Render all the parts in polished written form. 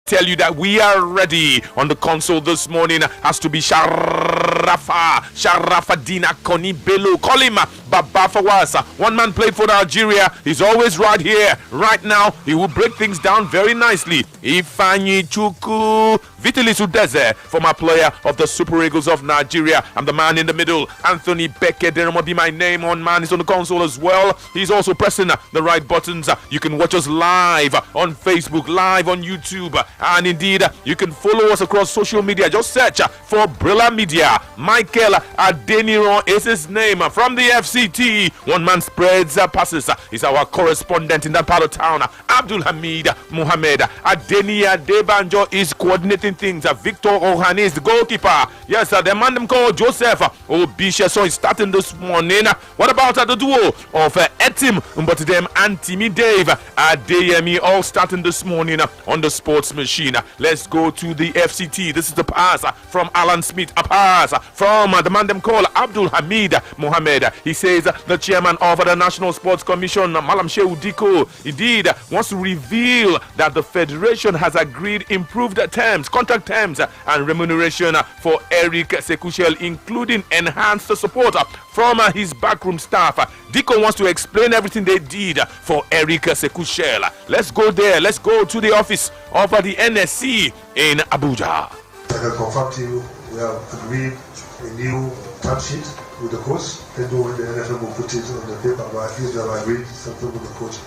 tell you that we are ready. On the console this morning has to be Sharafadina Koni Bello. Call him Baba Fawasa. One man played for Nigeria. He's always right here, right now. He will break things down very nicely. Ifanyi Chuku Vitalis Udeze, former player of the Super Eagles of Nigeria. I'm the man in the middle. Anthony Beckett, there will be my name on, man. He's on the console as well. He's also pressing the right buttons. You can watch us live on Facebook, live on YouTube, and indeed you can follow us across social media. Just search for Brilla Media. Michael Adeniran is his name from the FCT. One man spreads passes. He's our correspondent in that part of town. Abdul Hamid Mohammed Adeni Adebanjo is coordinating things. Victor Ohani is the goalkeeper. Yes, the man them called Joseph Obisha. So he's starting this morning. What about the duo of Etim Mbotidem and Timmy Dave Adeyemi, all starting this morning on the sports machine? Let's go to the FCT. This is the pass from Alan Smith. A pass from the man them called Abdul Hamid Mohammed. He says the chairman of the National Sports Commission, Malam Shehu Diko, indeed wants to reveal that the federation has agreed improved terms, contract terms, and remuneration for Eric Sekushel, including enhanced support from his backroom staff. Diko wants to explain everything they did for Eric Sekushel. Let's go there. Let's go to the office of the NSC in Abuja. I can confirm to you, we have agreed a new term sheet with the coach. Then when the NFL will put it on the paper, but at least we have agreed something with the coach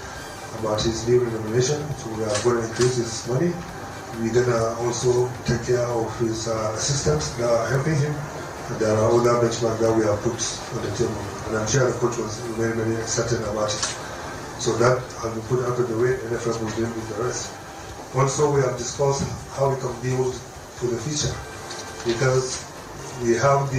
about his new remuneration. So we are going to increase his money. We're going to also take care of his assistants that are helping him. And there are other benchmarks that we have put on the table. And I'm sure the coach was very, very excited about it. So that has been put out of the way. NFL will deal with the rest. Also, we have discussed how we can build for the future. Because we have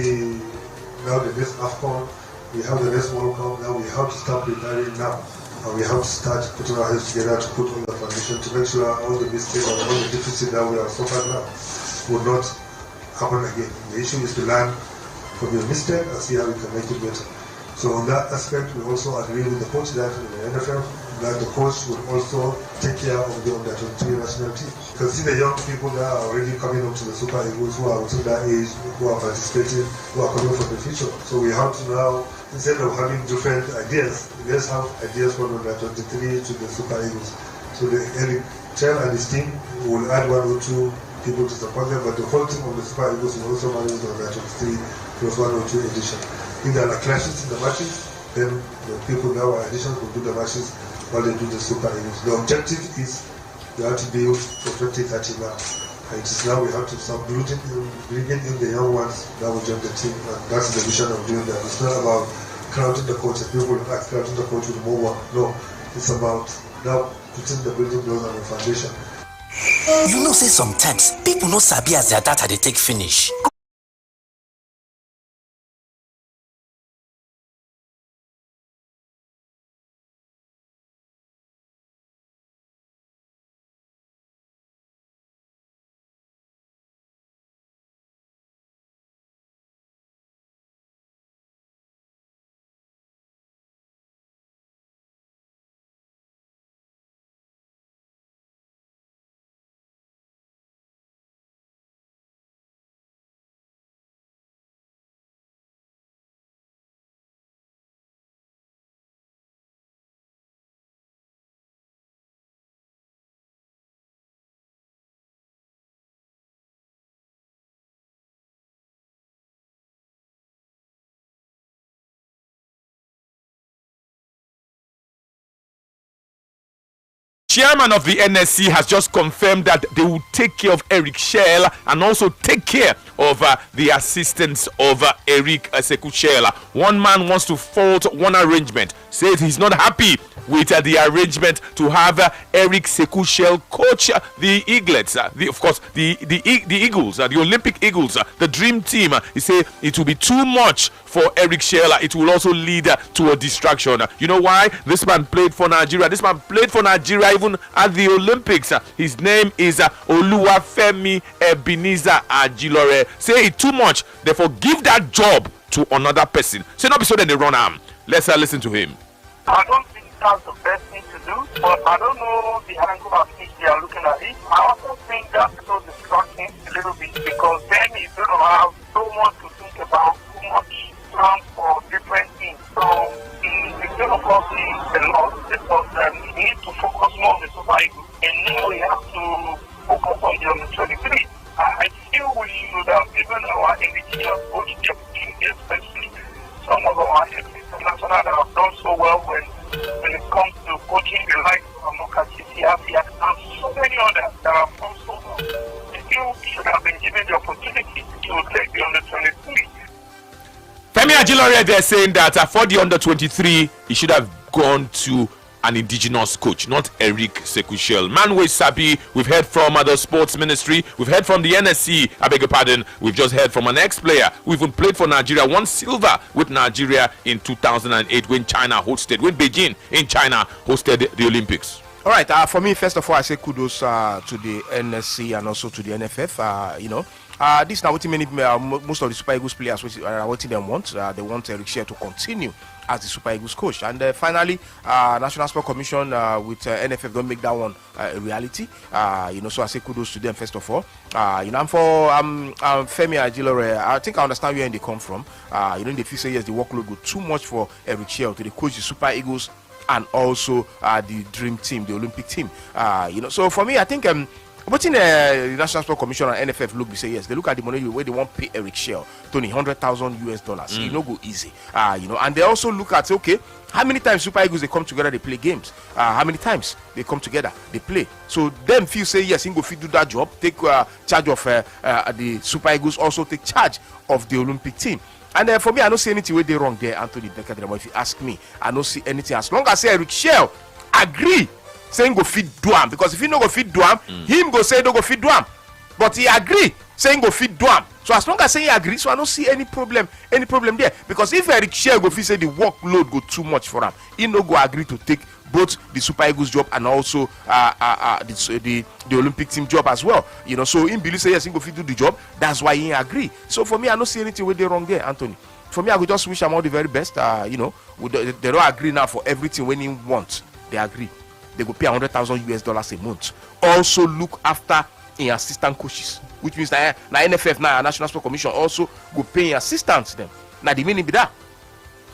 now the next AFCON, we have the next World Cup, now we have to start preparing now. And we have to start putting our heads together to put on the foundation to make sure all the mistakes and all the deficits that we have suffered now will not happen again. The issue is to learn from your mistake and see how we can make it better. So on that aspect, we also agree with the coach that in the NFL, that the coach will also take care of the under-23 national team. You can see the young people that are already coming up to the Super Eagles who are within that age, who are participating, who are coming for the future. So we have to now, instead of having different ideas, let's have ideas from under-23 to the Super Eagles. So Eric Chell and his team will add one or two people to support them, but the whole team of the Super Eagles will also manage the under-23 plus one or two edition. If there are clashes in the matches, then the people that are additions will do the matches while they do the Super Eagles. The objective is we have to build for 2030 now. And it is now we have to start bringing in the young ones that will join the team. And that's the vision of doing that. It's not about crowding the coach and people act crowding the coach with more work. No, it's about now putting the building blocks on the foundation. You know, say sometimes people no sabi as their data they take finish. Chairman of the NSC has just confirmed that they will take care of Eric Shell and also take care of the assistance of Eric Sekushel. One man wants to fault one arrangement, says he's not happy with the arrangement to have Eric Sekushel coach the Eaglets, of course the Eagles, the Olympic Eagles, the dream team. He said it will be too much for Eric Shell. It will also lead to a distraction. You know why? This man played for Nigeria. This man played for Nigeria even at the Olympics. His name is Oluwafemi Ebenezer Ajilore. Say it too much, therefore give that job to another person. Say not be so then they run arm. Let's listen to him. I don't think that's the best thing to do. But I don't know the angle at which they are looking at it. I also think that's so distracting a little bit because then you don't have so much to think about, so much plan for different things. So it's going to cost me a lot because we need to focus more on the Super Eagles. And now we have to focus on the under 23. I feel we would have given our indigenous coach the opportunity, especially some of our international that have done so well when it comes to coaching the likes of Mokasisi, Afia, and so many others that have done so well. I feel we should have been given the opportunity to take the under 23. Femi Ajilore, they're saying that for the under 23, he should have gone to an indigenous coach, not Eric Sekushel. Manwe Sabi, we've heard from the sports ministry, we've heard from the NSC, I beg your pardon, we've just heard from an ex-player who even played for Nigeria, won silver with Nigeria in 2008 when Beijing in China hosted the Olympics. All right, for me, first of all, I say kudos to the NSC and also to the NFF. This is now what most of the Super Eagles players what they want. They want Eric Shear to continue as the Super Eagles coach. And finally, National Sport Commission with NFF don't make that one a reality. So I say kudos to them first of all. And for Femi Ajilore, I think I understand where they come from. They feel say yes, the workload go too much for Eric Shear to the coach the Super Eagles and also the Dream Team, the Olympic team. So for me, I think but in the National Sport Commission and NFF look, they say yes, they look at the money where they want to pay Eric Shear, Tony, $100,000. It no go easy. And they also look at okay, how many times Super Eagles they come together, they play games. How many times they come together, they play. So them feel say yes, he go fit do that job, take charge of the Super Eagles, also take charge of the Olympic team. And for me, I don't see anything where they wrong there, Anthony Dekadre. But if you ask me, I don't see anything. As long as say Eric Shear agree, saying go feed Duam, because if he no go feed Duam, him go say no go feed Duam. But he agree, saying go feed Duam. So as long as say he agree, so I don't see any problem there. Because if Eric Shear go feel say the workload go too much for him, he no go agree to take both the Super Eagles job and also the Olympic team job as well. So in believe say yes, he go fit do the job. That's why he agree. So for me, I don't see anything where they wrong there, Anthony. For me, I would just wish him all the very best. They don't agree now for everything when he wants. They agree. They go pay $100,000 a month. Also look after in assistant coaches, which means that NFF now National Sport Commission also go pay assistants them. Now the meaning be that.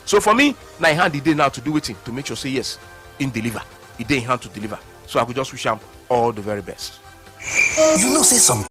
So for me, now in hand the day now to do it to make sure say yes, in deliver. It day in hand to deliver. So I could just wish him all the very best. Say some.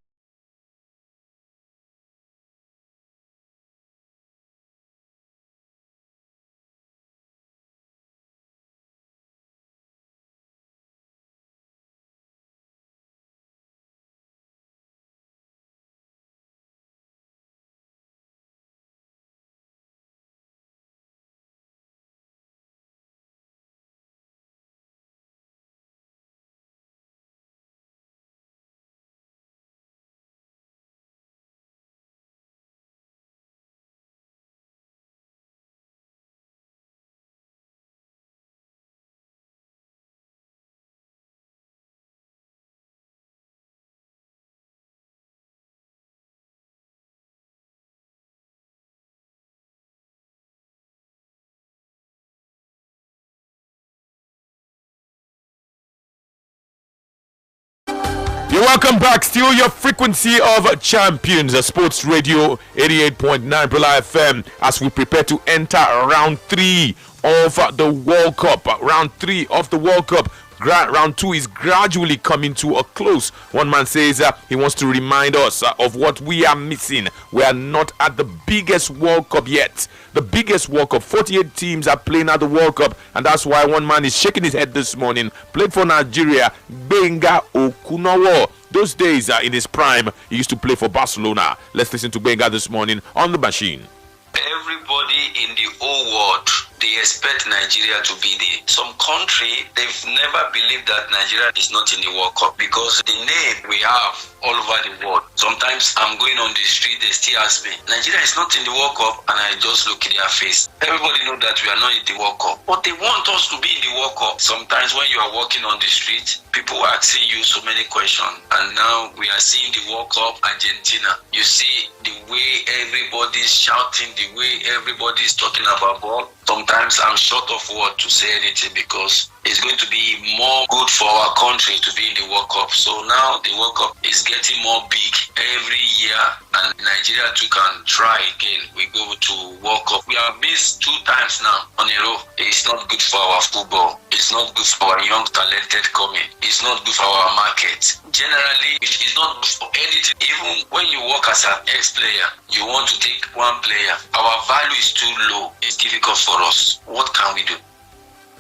You're welcome back. Still your frequency of champions, Sports Radio 88.9 Bula FM, as we prepare to enter round 3 of the World Cup. Round 3 of the World Cup. Round 2 is gradually coming to a close. One man says he wants to remind us of what we are missing. We are not at the biggest World Cup yet. The biggest World Cup. 48 teams are playing at the World Cup, and that's why one man is shaking his head this morning. Played for Nigeria, Gbenga Okunowo. Those days in his prime, he used to play for Barcelona. Let's listen to Gbenga this morning on the machine. Everybody in the whole world, they expect Nigeria to be there. Some country, they've never believed that Nigeria is not in the World Cup because the name we have all over the world. Sometimes I'm going on the street, they still ask me, Nigeria is not in the World Cup, and I just look at their face. Everybody know that we are not in the World Cup, but they want us to be in the World Cup. Sometimes when you are walking on the street, people are asking you so many questions, and now we are seeing the World Cup Argentina. You see the way everybody's shouting, the way everybody's talking about ball. Sometimes I'm short of words to say anything because it's going to be more good for our country to be in the World Cup. So now the World Cup is getting more big every year, and Nigeria too can try again. We go to World Cup. We have missed 2 times now on a row. It's not good for our football. It's not good for our young talented coming. It's not good for our market. Generally, it's not good for anything. Even when you work as an ex-player, you want to take one player. Our value is too low. It's difficult for us. What can we do?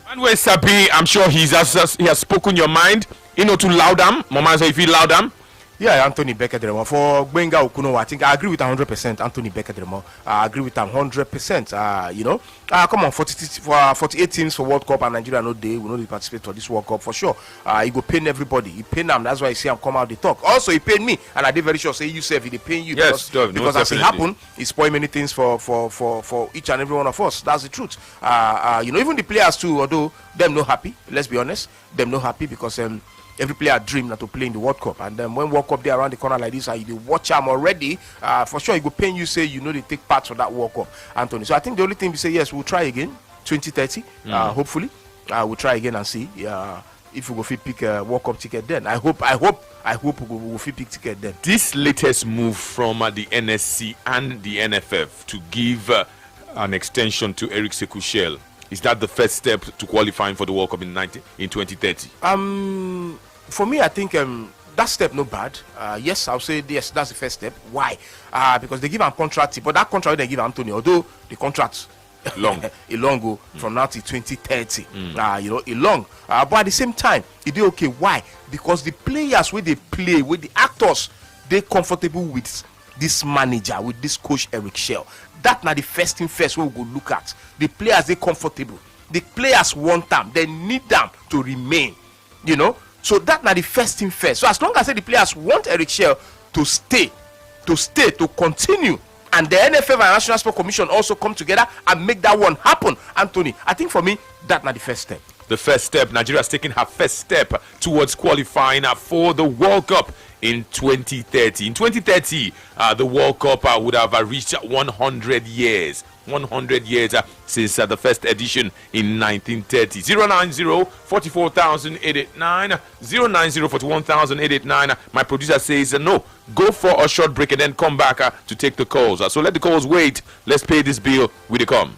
Manuel Sabi, I'm sure he has spoken your mind. You know, to Loudam. Mama say if you Loudam. Yeah, Anthony Bekedremo. For Gbenga Okuno, I think I agree with 100%. Anthony Bekedremo. I agree with him 100%. You know, come on, 48 teams for World Cup and Nigeria no day. We know they participate for this World Cup for sure. He go pain everybody. He pain them. That's why I see him come out they talk. Also, he paid me, and I did very sure say you say he pain you. Yes, because as it happened, he spoil many things for each and every one of us. That's the truth. You know, even the players too, although them no happy. Let's be honest, them no happy because every player dream not to play in the World Cup, and then when World Cup they around the corner like this, and you watch them already, for sure you go pain you say you know they take part for that World Cup, Anthony. So I think the only thing we say yes, we'll try again 2030, hopefully we'll try again and see if we go fit pick a World Cup ticket then. I hope we will fit pick ticket then. This latest move from the NSC and the NFF to give an extension to Eric Sekou Shell, is that the first step to qualifying for the World Cup in 2030? For me, I think that step no bad. Yes, I'll say yes, that's the first step. Why? Because they give him contract, but that contract they give Anthony, although the contract long go from now to 2030. You know, long. But at the same time, it is okay. Why? Because the players where they play, with the actors, they comfortable with this manager, with this coach Eric Shell. That now the first thing first we go look at. The players they comfortable. The players want them. They need them to remain. You know. So that now the first thing first. So as long as the players want Eric Shell to stay, to continue, and the NFF and National Sport Commission also come together and make that one happen, Anthony, I think for me that now the first step. The first step. Nigeria is taking her first step towards qualifying for the World Cup in 2030. In 2030, the World Cup would have reached 100 years. 100 years since the first edition in 1930. 090-44,889, 090-41,889. My producer says no. Go for a short break and then come back to take the calls. So let the calls wait. Let's pay this bill with the come.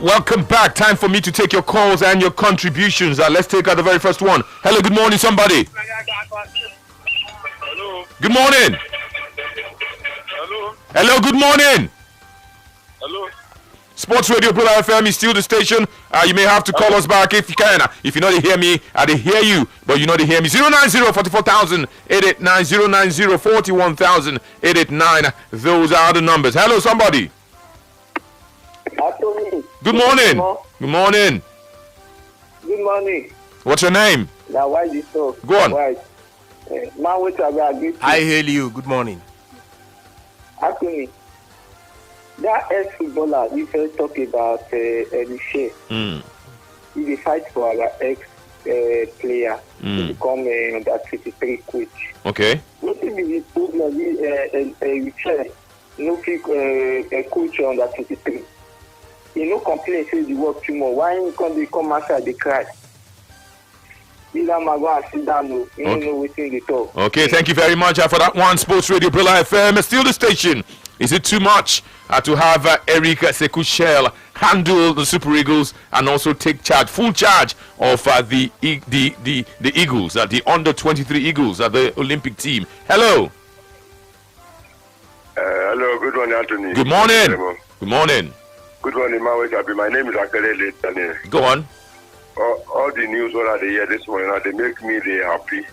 Welcome back. Time for me to take your calls and your contributions. Let's take the very first one. Hello, good morning, somebody. Hello. Good morning. Hello. Hello, good morning. Hello. Sports Radio Brother FM is still the station. You may have to call us back if you can. If you know they hear me, they hear you, but you know they hear me. 090-44,889, 090-41,889. Those are the numbers. Hello, somebody. Good morning. Good morning. Good morning. What's your name? Now, why this so? Go on. I hail you. Good morning. Actually, that ex-footballer you first talk about Elishe. He fight for our ex-player to become under 23 coach. Okay. What is the problem? Elishe no pick a coach on that 23. He no complain say the work too much. Why they come outside they cry? Either ma go and sit down, no, you know wetin they talk. Okay, thank you very much for that one. Sports Radio Brilla FM. Still the station. Is it too much to have Eric Sekou-Shell handle the Super Eagles and also take charge, full charge of the Eagles, the under 23 Eagles, the Olympic team? Hello. Hello. Good morning, Anthony. Good morning. Good morning. Good morning, my name is Akele Daniel. Go on. All the news what I hear this morning, they make me happy.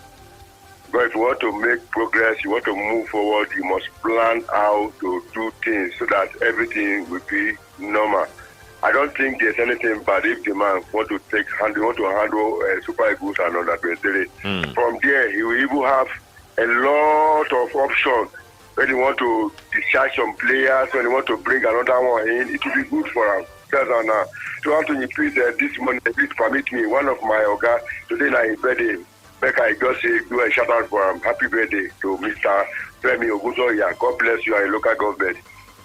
But if you want to make progress, you want to move forward, you must plan how to do things so that everything will be normal. I don't think there's anything bad if the man want to handle Super Eagles and under 23. From there, he will even have a lot of options. When you want to discharge some players, when you want to bring another one in, it will be good for him. So Anthony, please, this morning, please permit me, one of my Oga, today na his birthday. Becca, I just say, do a shout out for him. Happy birthday to Mr. Femi Oguzoya. God bless you and your local government.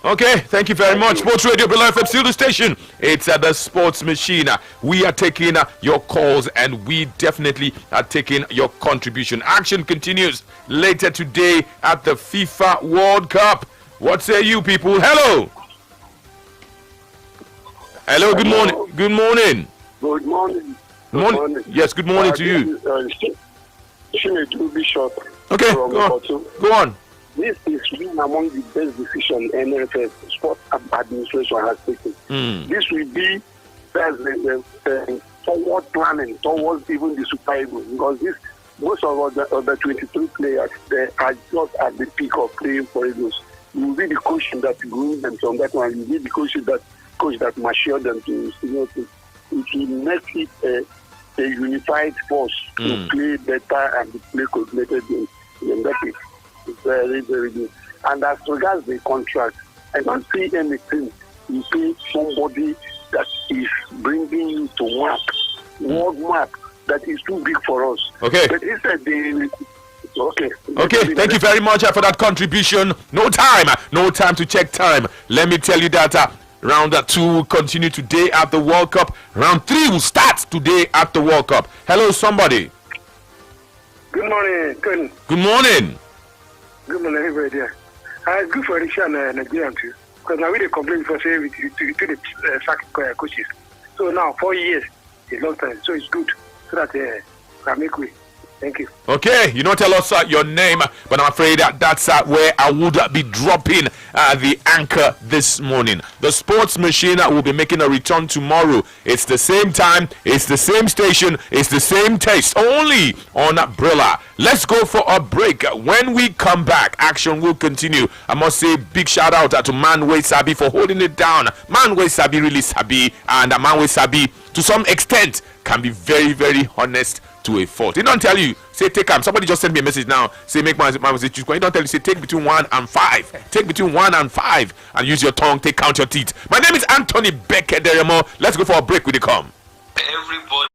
Okay, thank you very much. Sports Radio Brilla FM, still the station. It's the Sports Machine. We are taking your calls and we definitely are taking your contribution. Action continues later today at the FIFA World Cup. What say you people? Hello. Hello, good morning. Good morning. Good morning. Good morning. Yes, good morning to you. Okay, go on. This is one among the best decisions NFF Sports Administration has taken. This will be the forward planning towards even the Super Eagles, because most of the 23 players they are just at the peak of playing for Eagles. You will be the coach that grew them from that one. You will be the coach that matured them to make it a unified force to play better and to play coordinated games. That is very, very good. And as regards the contract, I don't see anything you pay somebody that is bringing you to world map that is too big for us. Okay. But instead Okay. Thank you very much for that contribution. No time to check time. Let me tell you that round 2 will continue today at the World Cup. Round 3 will start today at the World Cup. Hello, somebody. Good morning, Tony. Good morning. Good morning, everybody. Good for Nigerian too. Because now we they complain for say to the sack coaches. So now 4 years is a long time. So it's good so that can make way. Thank you. Okay, you don't tell us your name, but I'm afraid that's where I would be dropping the anchor this morning. The Sports Machine will be making a return tomorrow. It's the same time, it's the same station, it's the same taste, only on Brilla. Let's go for a break. When we come back, action will continue. I must say big shout out to Manwe Sabi for holding it down. Manwe Sabi really sabi, and Manwe Sabi to some extent can be very, very honest to a fault. He don't tell you, say take him. Somebody just sent me a message now, say make my message. He don't tell you, say take between 1 and 5. Take between 1 and 5 and use your tongue, count your teeth. My name is Anthony Becker Deremo. Let's go for a break with the come. Everybody.